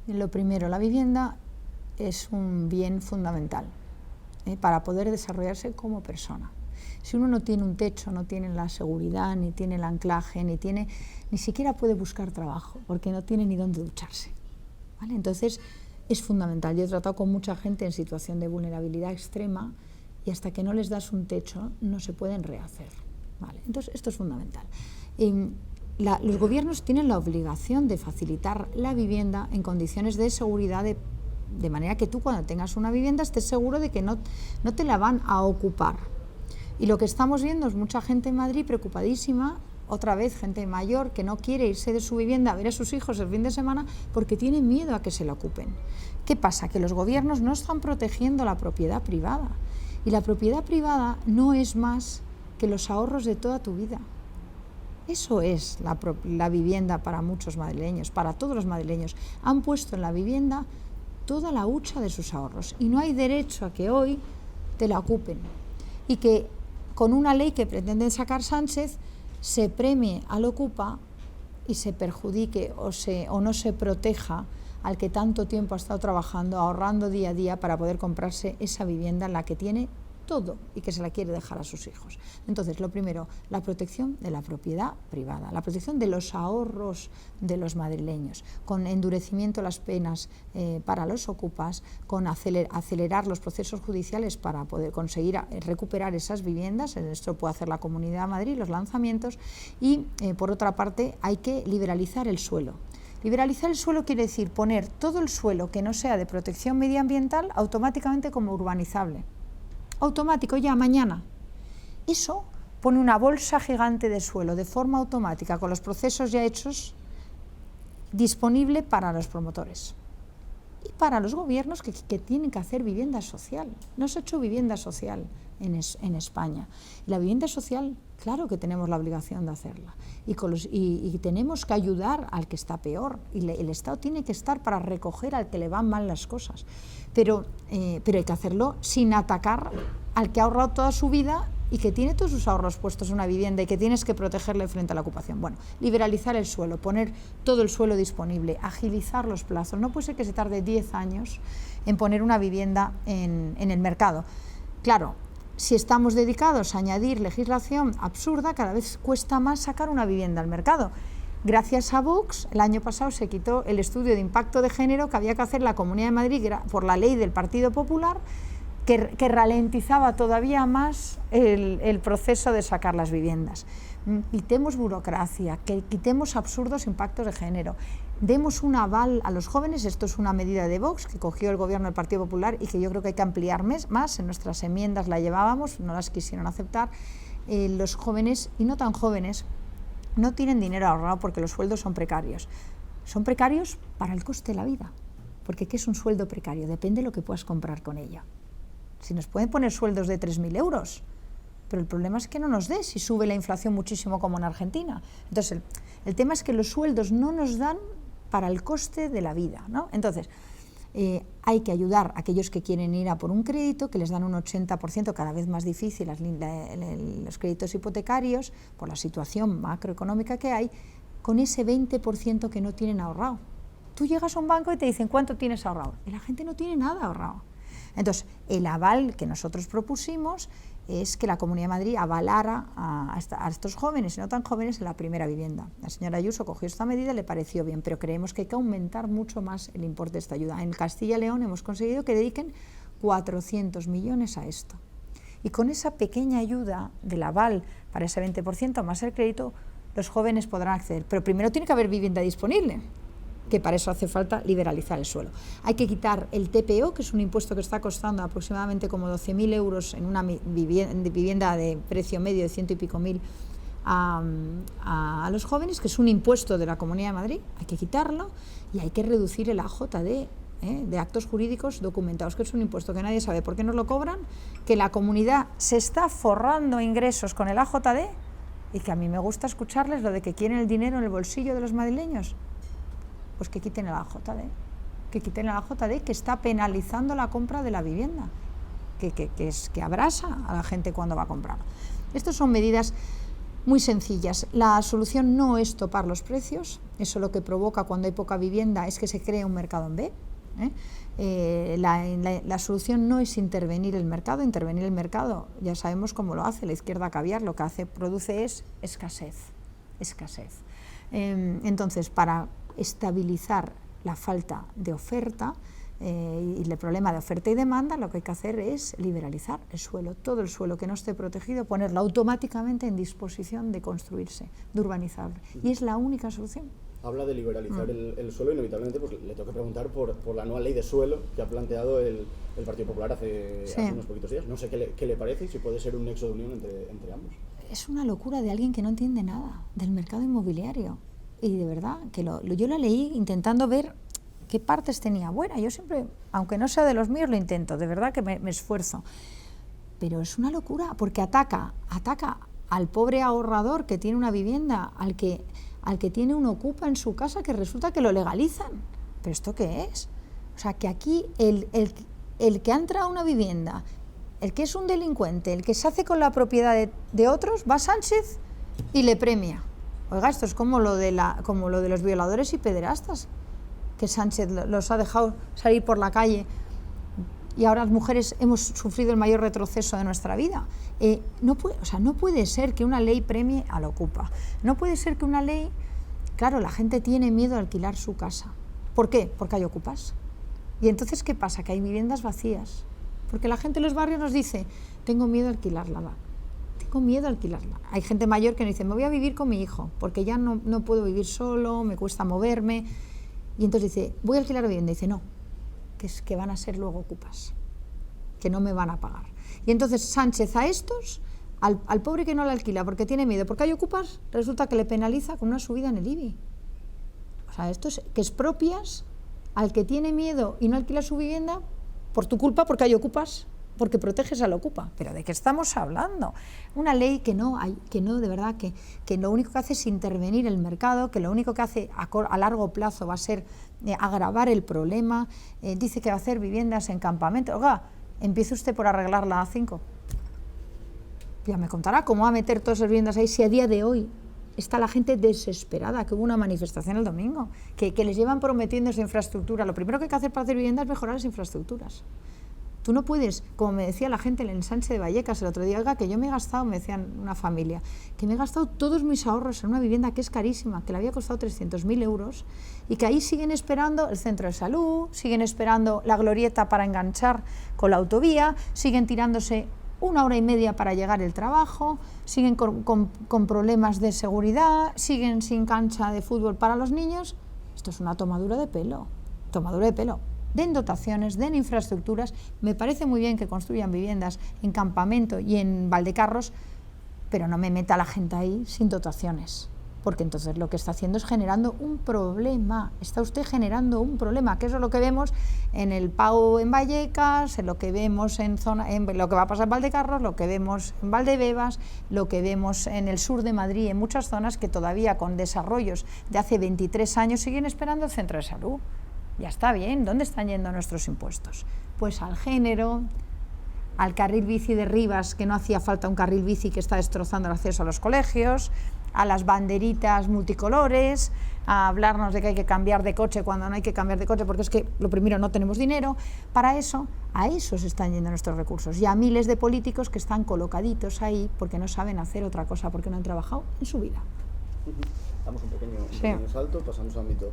Lo primero, la vivienda es un bien fundamental para poder desarrollarse como persona. Si uno no tiene un techo, no tiene la seguridad, ni tiene el anclaje, ni siquiera puede buscar trabajo, porque no tiene ni dónde ducharse, ¿vale? Entonces es fundamental. Yo he tratado con mucha gente en situación de vulnerabilidad extrema y hasta que no les das un techo no se pueden rehacer, ¿vale? Entonces esto es fundamental. Los gobiernos tienen la obligación de facilitar la vivienda en condiciones de seguridad, de manera que tú cuando tengas una vivienda estés seguro de que no te la van a ocupar. Y lo que estamos viendo es mucha gente en Madrid preocupadísima, otra vez gente mayor que no quiere irse de su vivienda a ver a sus hijos el fin de semana porque tiene miedo a que se la ocupen. ¿Qué pasa? Que los gobiernos no están protegiendo la propiedad privada. Y la propiedad privada no es más que los ahorros de toda tu vida. Eso es la vivienda para muchos madrileños, para todos los madrileños. Han puesto en la vivienda toda la hucha de sus ahorros y no hay derecho a que hoy te la ocupen. Y que con una ley que pretenden sacar Sánchez se premie al ocupa y se perjudique o no se proteja al que tanto tiempo ha estado trabajando, ahorrando día a día para poder comprarse esa vivienda en la que tiene todo y que se la quiere dejar a sus hijos. Entonces, lo primero, la protección de la propiedad privada, la protección de los ahorros de los madrileños, con endurecimiento de las penas para los ocupas, con acelerar los procesos judiciales para poder conseguir recuperar esas viviendas. Esto puede hacer la Comunidad de Madrid, los lanzamientos, y por otra parte hay que liberalizar el suelo. Liberalizar el suelo quiere decir poner todo el suelo que no sea de protección medioambiental automáticamente como urbanizable. Automático, ya mañana. Eso pone una bolsa gigante de suelo de forma automática con los procesos ya hechos disponible para los promotores y para los gobiernos que tienen que hacer vivienda social. No se ha hecho vivienda social en España. Y la vivienda social, claro que tenemos la obligación de hacerla y tenemos que ayudar al que está peor y el Estado tiene que estar para recoger al que le van mal las cosas, pero hay que hacerlo sin atacar al que ha ahorrado toda su vida y que tiene todos sus ahorros puestos en una vivienda y que tienes que protegerle frente a la ocupación. Bueno, liberalizar el suelo, poner todo el suelo disponible, agilizar los plazos. No puede ser que se tarde 10 años en poner una vivienda en el mercado. Claro, si estamos dedicados a añadir legislación absurda, cada vez cuesta más sacar una vivienda al mercado. Gracias a Vox, el año pasado se quitó el estudio de impacto de género que había que hacer la Comunidad de Madrid por la ley del Partido Popular, que ralentizaba todavía más el proceso de sacar las viviendas. Quitemos burocracia, que quitemos absurdos impactos de género, demos un aval a los jóvenes. Esto es una medida de Vox que cogió el gobierno del Partido Popular y que yo creo que hay que ampliar más. En nuestras enmiendas la llevábamos, no las quisieron aceptar. Los jóvenes, y no tan jóvenes, no tienen dinero ahorrado porque los sueldos son precarios. Son precarios para el coste de la vida, porque ¿qué es un sueldo precario? Depende de lo que puedas comprar con ella. Si nos pueden poner sueldos de 3.000 euros, pero el problema es que no nos dé si sube la inflación muchísimo como en Argentina. Entonces, el tema es que los sueldos no nos dan para el coste de la vida, ¿no? Entonces, hay que ayudar a aquellos que quieren ir a por un crédito, que les dan un 80%, cada vez más difícil los créditos hipotecarios, por la situación macroeconómica que hay, con ese 20% que no tienen ahorrado. Tú llegas a un banco y te dicen, ¿cuánto tienes ahorrado? Y la gente no tiene nada ahorrado. Entonces, el aval que nosotros propusimos es que la Comunidad de Madrid avalara a estos jóvenes y no tan jóvenes en la primera vivienda. La señora Ayuso cogió esta medida, le pareció bien, pero creemos que hay que aumentar mucho más el importe de esta ayuda. En Castilla y León hemos conseguido que dediquen 400 millones a esto. Y con esa pequeña ayuda del aval para ese 20% más el crédito, los jóvenes podrán acceder. Pero primero tiene que haber vivienda disponible, que para eso hace falta liberalizar el suelo. Hay que quitar el TPO, que es un impuesto que está costando aproximadamente como 12.000 euros en una vivienda de precio medio de 100 y pico mil a los jóvenes, que es un impuesto de la Comunidad de Madrid. Hay que quitarlo y hay que reducir el AJD, de actos jurídicos documentados, que es un impuesto que nadie sabe por qué nos lo cobran, que la comunidad se está forrando ingresos con el AJD y que a mí me gusta escucharles lo de que quieren el dinero en el bolsillo de los madrileños. Pues que quiten el AJD, que está penalizando la compra de la vivienda, que abrasa a la gente cuando va a comprar. Estas son medidas muy sencillas. La solución no es topar los precios, eso lo que provoca cuando hay poca vivienda es que se cree un mercado en B. La solución no es intervenir el mercado, ya sabemos cómo lo hace la izquierda caviar, lo que produce es escasez. Entonces, para estabilizar la falta de oferta y el problema de oferta y demanda, lo que hay que hacer es liberalizar el suelo, todo el suelo que no esté protegido, ponerlo automáticamente en disposición de construirse, de urbanizarlo, y es la única solución. Habla de liberalizar el suelo, inevitablemente pues le tengo que preguntar por la nueva ley de suelo que ha planteado el Partido Popular hace unos poquitos días. No sé qué le parece y si puede ser un nexo de unión entre ambos. Es una locura de alguien que no entiende nada del mercado inmobiliario, y de verdad que yo lo leí intentando ver qué partes tenía buena. Yo siempre, aunque no sea de los míos, lo intento, de verdad que me esfuerzo, pero es una locura porque ataca al pobre ahorrador que tiene una vivienda, al que tiene un ocupa en su casa, que resulta que lo legalizan. ¿Pero esto qué es? O sea, que aquí el que ha entrado a una vivienda, el que es un delincuente, el que se hace con la propiedad de otros, va a Sánchez y le premia. Oiga, esto es como lo de los violadores y pederastas, que Sánchez los ha dejado salir por la calle y ahora las mujeres hemos sufrido el mayor retroceso de nuestra vida. No puede ser que una ley premie al ocupa. No puede ser que una ley... Claro, la gente tiene miedo a alquilar su casa. ¿Por qué? Porque hay ocupas. Y entonces, ¿qué pasa? Que hay viviendas vacías. Porque la gente en los barrios nos dice, tengo miedo a alquilarla. Tengo miedo a alquilarla. Hay gente mayor que nos dice, me voy a vivir con mi hijo, porque ya no puedo vivir solo, me cuesta moverme. Y entonces dice, voy a alquilar la vivienda. Y dice, no, que van a ser luego ocupas, que no me van a pagar. Y entonces Sánchez a estos, al pobre que no la alquila porque tiene miedo, porque hay ocupas, resulta que le penaliza con una subida en el IBI. O sea, esto es que expropias al que tiene miedo y no alquila su vivienda por tu culpa, porque hay ocupas, porque proteges al ocupa. ¿Pero de qué estamos hablando? Una ley que no, de verdad, que lo único que hace es intervenir el mercado, que lo único que hace a largo plazo va a ser agravar el problema. Dice que va a hacer viviendas en campamento. Oiga, empiece usted por arreglar la A5. Ya me contará cómo va a meter todas esas viviendas ahí si a día de hoy está la gente desesperada, que hubo una manifestación el domingo, que les llevan prometiendo esa infraestructura. Lo primero que hay que hacer para hacer viviendas es mejorar las infraestructuras. Tú no puedes, como me decía la gente en el ensanche de Vallecas el otro día, oiga, que yo me he gastado, me decían una familia, que me he gastado todos mis ahorros en una vivienda que es carísima, que le había costado 300.000 euros, y que ahí siguen esperando el centro de salud, siguen esperando la glorieta para enganchar con la autovía, siguen tirándose 1 hora y media para llegar al trabajo, siguen con problemas de seguridad, siguen sin cancha de fútbol para los niños. Esto es una tomadura de pelo. Den dotaciones, den infraestructuras. Me parece muy bien que construyan viviendas en campamento y en Valdecarros, pero no me meta a la gente ahí sin dotaciones, porque entonces lo que está haciendo es generando un problema. Está usted generando un problema, que eso es lo que vemos en el Pau en Vallecas, en lo que vemos en lo que va a pasar en Valdecarros, lo que vemos en Valdebebas, lo que vemos en el sur de Madrid, en muchas zonas que todavía con desarrollos de hace 23 años siguen esperando el centro de salud. Ya está bien, ¿dónde están yendo nuestros impuestos? Pues al género, al carril bici de Rivas, que no hacía falta un carril bici que está destrozando el acceso a los colegios, a las banderitas multicolores, a hablarnos de que hay que cambiar de coche cuando no hay que cambiar de coche, porque es que, lo primero, no tenemos dinero. Para eso, a eso se están yendo nuestros recursos, y a miles de políticos que están colocaditos ahí porque no saben hacer otra cosa, porque no han trabajado en su vida. Damos un pequeño salto, pasamos al ámbito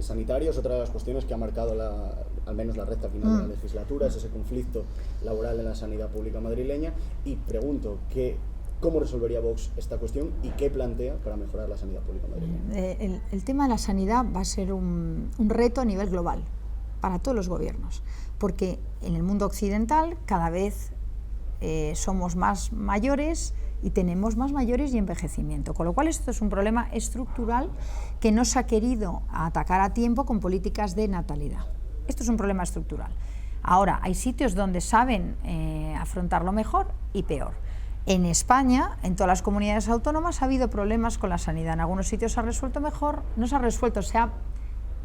sanitario. Es otra de las cuestiones que ha marcado al menos la recta final de la legislatura, es ese conflicto laboral en la sanidad pública madrileña, y pregunto ¿cómo resolvería Vox esta cuestión y qué plantea para mejorar la sanidad pública madrileña? El tema de la sanidad va a ser un reto a nivel global para todos los gobiernos, porque en el mundo occidental cada vez somos más mayores y tenemos más mayores y envejecimiento, con lo cual esto es un problema estructural que no se ha querido atacar a tiempo con políticas de natalidad. Esto es un problema estructural. Ahora, hay sitios donde saben afrontarlo mejor y peor. En España, en todas las comunidades autónomas, ha habido problemas con la sanidad. En algunos sitios se ha resuelto mejor, no se ha resuelto, se ha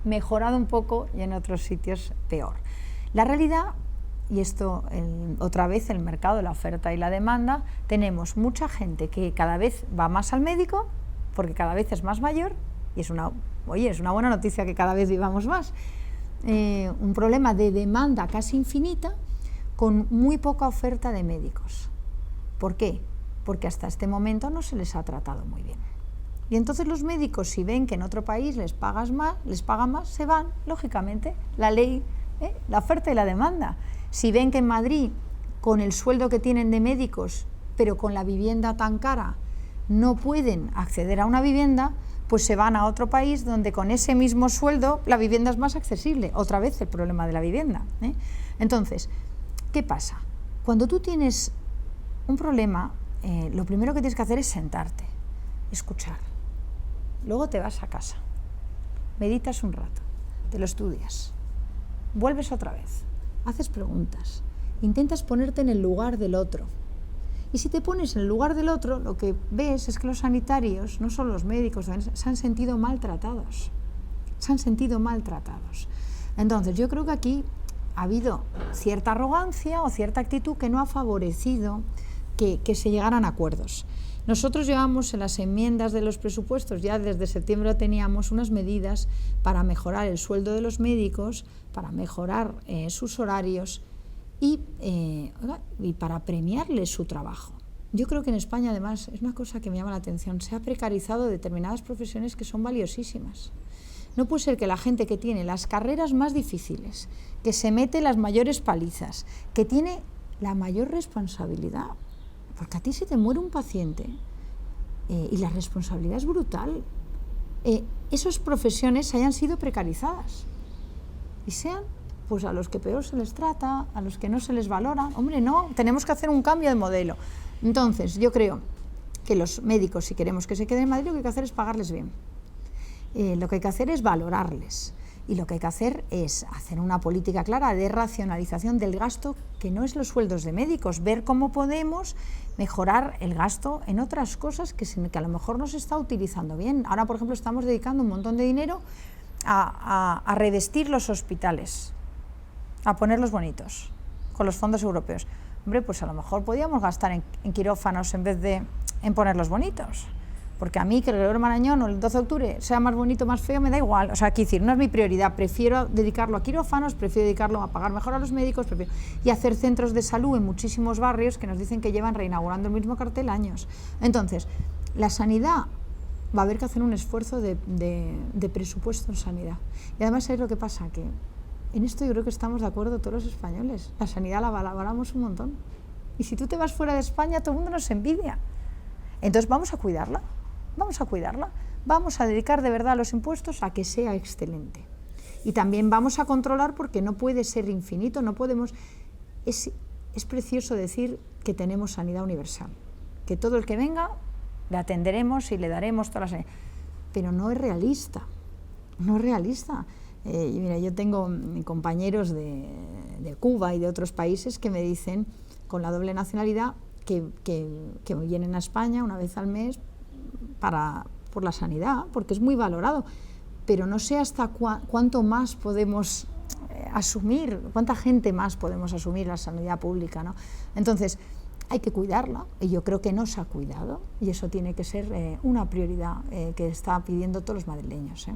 mejorado un poco, y en otros sitios peor. La realidad y esto otra vez el mercado, la oferta y la demanda, tenemos mucha gente que cada vez va más al médico porque cada vez es más mayor y es una buena noticia que cada vez vivamos más. Un problema de demanda casi infinita con muy poca oferta de médicos. ¿Por qué? Porque hasta este momento no se les ha tratado muy bien. Y entonces los médicos, si ven que en otro país les pagan más, se van, lógicamente, la ley, la oferta y la demanda. Si ven que en Madrid, con el sueldo que tienen de médicos, pero con la vivienda tan cara, no pueden acceder a una vivienda, pues se van a otro país donde con ese mismo sueldo la vivienda es más accesible. Otra vez el problema de la vivienda. Entonces, ¿qué pasa? Cuando tú tienes un problema, lo primero que tienes que hacer es sentarte, escuchar. Luego te vas a casa, meditas un rato, te lo estudias, vuelves otra vez, haces preguntas, intentas ponerte en el lugar del otro. Y si te pones en el lugar del otro, lo que ves es que los sanitarios, no solo los médicos, se han sentido maltratados. Entonces, yo creo que aquí ha habido cierta arrogancia o cierta actitud que no ha favorecido que se llegaran a acuerdos. Nosotros llevamos en las enmiendas de los presupuestos, ya desde septiembre teníamos unas medidas para mejorar el sueldo de los médicos, para mejorar sus horarios y para premiarles su trabajo. Yo creo que en España, además, es una cosa que me llama la atención, se ha precarizado determinadas profesiones que son valiosísimas. No puede ser que la gente que tiene las carreras más difíciles, que se mete las mayores palizas, que tiene la mayor responsabilidad, porque a ti se te muere un paciente y la responsabilidad es brutal, esas profesiones hayan sido precarizadas y sean pues a los que peor se les trata, a los que no se les valora. Hombre, no, tenemos que hacer un cambio de modelo. Entonces, yo creo que los médicos, si queremos que se queden en Madrid, lo que hay que hacer es pagarles bien. Lo que hay que hacer es valorarles. Y lo que hay que hacer es hacer una política clara de racionalización del gasto, que no es los sueldos de médicos, ver cómo podemos mejorar el gasto en otras cosas que a lo mejor no se está utilizando bien. Ahora, por ejemplo, estamos dedicando un montón de dinero a revestir los hospitales, a ponerlos bonitos, con los fondos europeos. Hombre, pues a lo mejor podíamos gastar en quirófanos en vez de en ponerlos bonitos. Porque a mí que el Gregorio Marañón o el 12 de octubre sea más bonito, más feo, me da igual. O sea, quiero decir, no es mi prioridad. Prefiero dedicarlo a quirófanos, prefiero dedicarlo a pagar mejor a los médicos y hacer centros de salud en muchísimos barrios que nos dicen que llevan reinaugurando el mismo cartel años. Entonces, la sanidad va a haber que hacer un esfuerzo de presupuesto en sanidad. Y además, ¿sabes lo que pasa? Que en esto yo creo que estamos de acuerdo todos los españoles. La sanidad la valoramos un montón. Y si tú te vas fuera de España, todo el mundo nos envidia. Entonces, vamos a cuidarla. Vamos a dedicar de verdad los impuestos a que sea excelente. Y también vamos a controlar porque no puede ser infinito, no podemos... Es precioso decir que tenemos sanidad universal, que todo el que venga le atenderemos y le daremos toda la sanidad. Pero no es realista. Y mira, yo tengo compañeros de Cuba y de otros países que me dicen, con la doble nacionalidad, que vienen a España una vez al mes por la sanidad, porque es muy valorado, pero no sé hasta cuánto más podemos asumir, cuánta gente más podemos asumir la sanidad pública, ¿no? Entonces, hay que cuidarla, y yo creo que no se ha cuidado, y eso tiene que ser una prioridad que está pidiendo todos los madrileños, ¿eh?